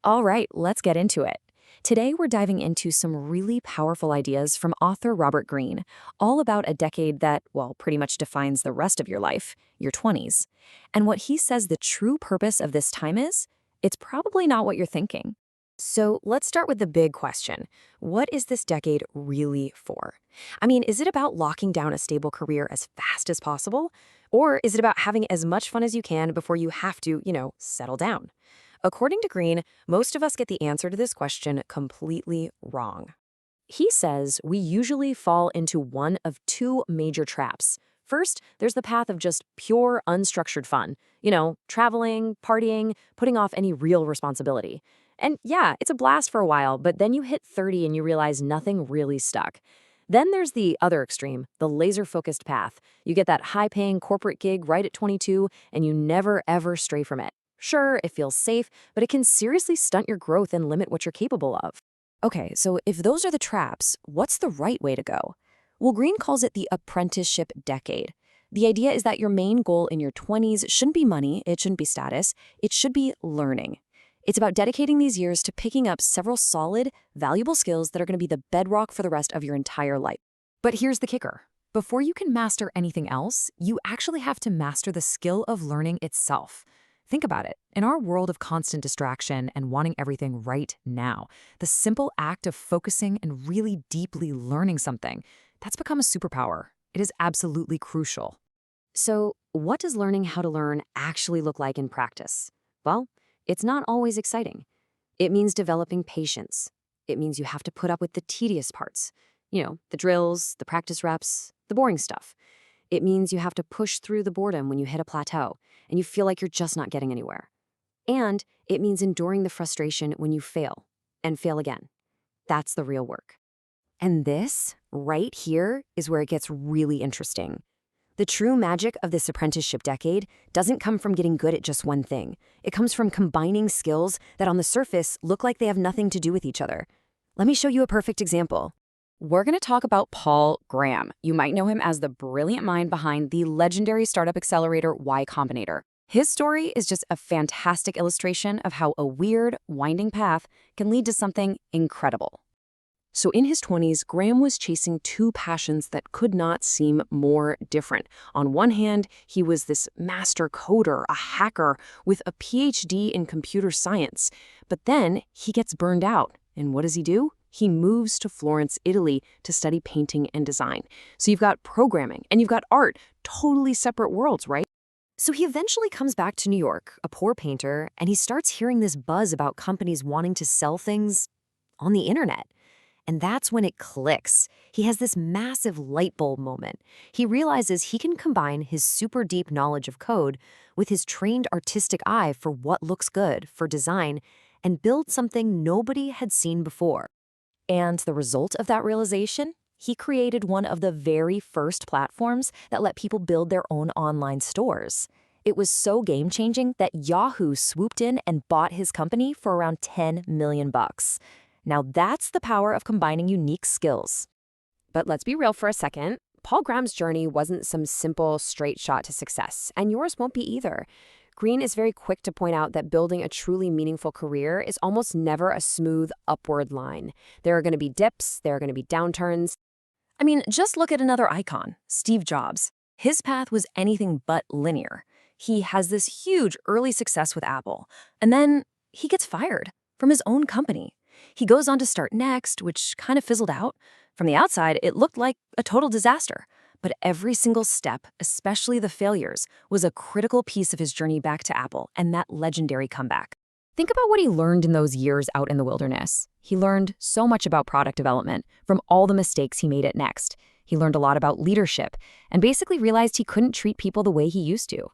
All right, let's get into it. Today, we're diving into some really powerful ideas from author Robert Greene, all about a decade that, well, pretty much defines the rest of your life, your 20s. And what he says the true purpose of this time is? It's probably not what you're thinking. So let's start with the big question. What is this decade really for? I mean, is it about locking down a stable career as fast as possible? Or is it about having as much fun as you can before you have to, settle down? According to Greene, most of us get the answer to this question completely wrong. He says we usually fall into one of two major traps. First, there's the path of just pure, unstructured fun. Traveling, partying, putting off any real responsibility. And yeah, it's a blast for a while, but then you hit 30 and you realize nothing really stuck. Then there's the other extreme, the laser-focused path. You get that high-paying corporate gig right at 22, and you never, ever stray from it. Sure, it feels safe, but it can seriously stunt your growth and limit what you're capable of. Okay, so if those are the traps, what's the right way to go? Well, Greene calls it the apprenticeship decade. The idea is that your main goal in your 20s shouldn't be money, it shouldn't be status, it should be learning. It's about dedicating these years to picking up several solid, valuable skills that are going to be the bedrock for the rest of your entire life. But here's the kicker. Before you can master anything else, you actually have to master the skill of learning itself. Think about it. In our world of constant distraction and wanting everything right now, the simple act of focusing and really deeply learning something, that's become a superpower. It is absolutely crucial. So, what does learning how to learn actually look like in practice? Well, it's not always exciting. It means developing patience. It means you have to put up with the tedious parts. The drills, the practice reps, the boring stuff. It means you have to push through the boredom when you hit a plateau and you feel like you're just not getting anywhere. And it means enduring the frustration when you fail and fail again. That's the real work. And this, right here, is where it gets really interesting. The true magic of this apprenticeship decade doesn't come from getting good at just one thing. It comes from combining skills that on the surface look like they have nothing to do with each other. Let me show you a perfect example. We're going to talk about Paul Graham. You might know him as the brilliant mind behind the legendary startup accelerator Y Combinator. His story is just a fantastic illustration of how a weird, winding path can lead to something incredible. So in his 20s, Graham was chasing two passions that could not seem more different. On one hand, he was this master coder, a hacker with a PhD in computer science. But then he gets burned out. And what does he do? He moves to Florence, Italy to study painting and design. So you've got programming and you've got art, totally separate worlds, right? So he eventually comes back to New York, a poor painter, and he starts hearing this buzz about companies wanting to sell things on the internet. And that's when it clicks. He has this massive light bulb moment. He realizes he can combine his super deep knowledge of code with his trained artistic eye for what looks good, for design, and build something nobody had seen before. And the result of that realization? He created one of the very first platforms that let people build their own online stores. It was so game-changing that Yahoo swooped in and bought his company for around $10 million. Now that's the power of combining unique skills. But let's be real for a second. Paul Graham's journey wasn't some simple, straight shot to success, and yours won't be either. Greene is very quick to point out that building a truly meaningful career is almost never a smooth upward line. There are going to be dips, there are going to be downturns. I mean, just look at another icon, Steve Jobs. His path was anything but linear. He has this huge early success with Apple, and then he gets fired from his own company. He goes on to start Next, which kind of fizzled out. From the outside, it looked like a total disaster. But every single step, especially the failures, was a critical piece of his journey back to Apple and that legendary comeback. Think about what he learned in those years out in the wilderness. He learned so much about product development from all the mistakes he made at Next. He learned a lot about leadership and basically realized he couldn't treat people the way he used to.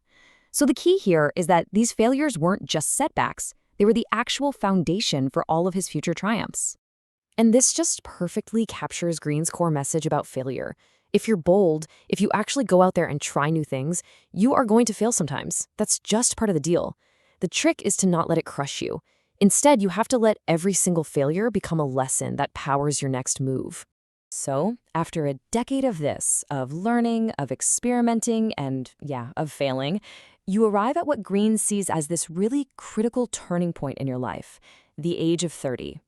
So the key here is that these failures weren't just setbacks. They were the actual foundation for all of his future triumphs. And this just perfectly captures Greene's core message about failure. If you're bold, if you actually go out there and try new things, you are going to fail sometimes. That's just part of the deal. The trick is to not let it crush you. Instead, you have to let every single failure become a lesson that powers your next move. So, after a decade of this, of learning, of experimenting, and of failing, You arrive at what Greene sees as this really critical turning point in your life, the age of 30.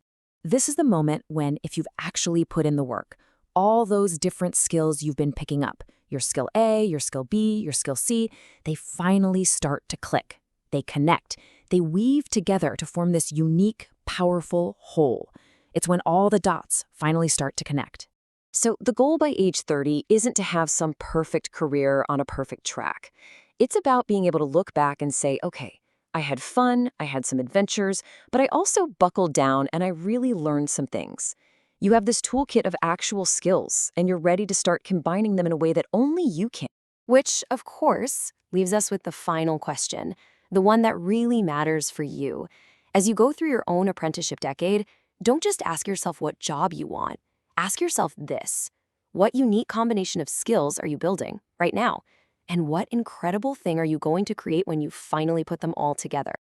This is the moment when, if you've actually put in the work, all those different skills you've been picking up, your skill A, your skill B, your skill C, they finally start to click. They connect. They weave together to form this unique, powerful whole. It's when all the dots finally start to connect. So the goal by age 30 isn't to have some perfect career on a perfect track. It's about being able to look back and say, okay, I had fun, I had some adventures, but I also buckled down and I really learned some things. You have this toolkit of actual skills, and you're ready to start combining them in a way that only you can. Which, of course, leaves us with the final question, the one that really matters for you. As you go through your own apprenticeship decade, don't just ask yourself what job you want. Ask yourself this: what unique combination of skills are you building right now? And what incredible thing are you going to create when you finally put them all together?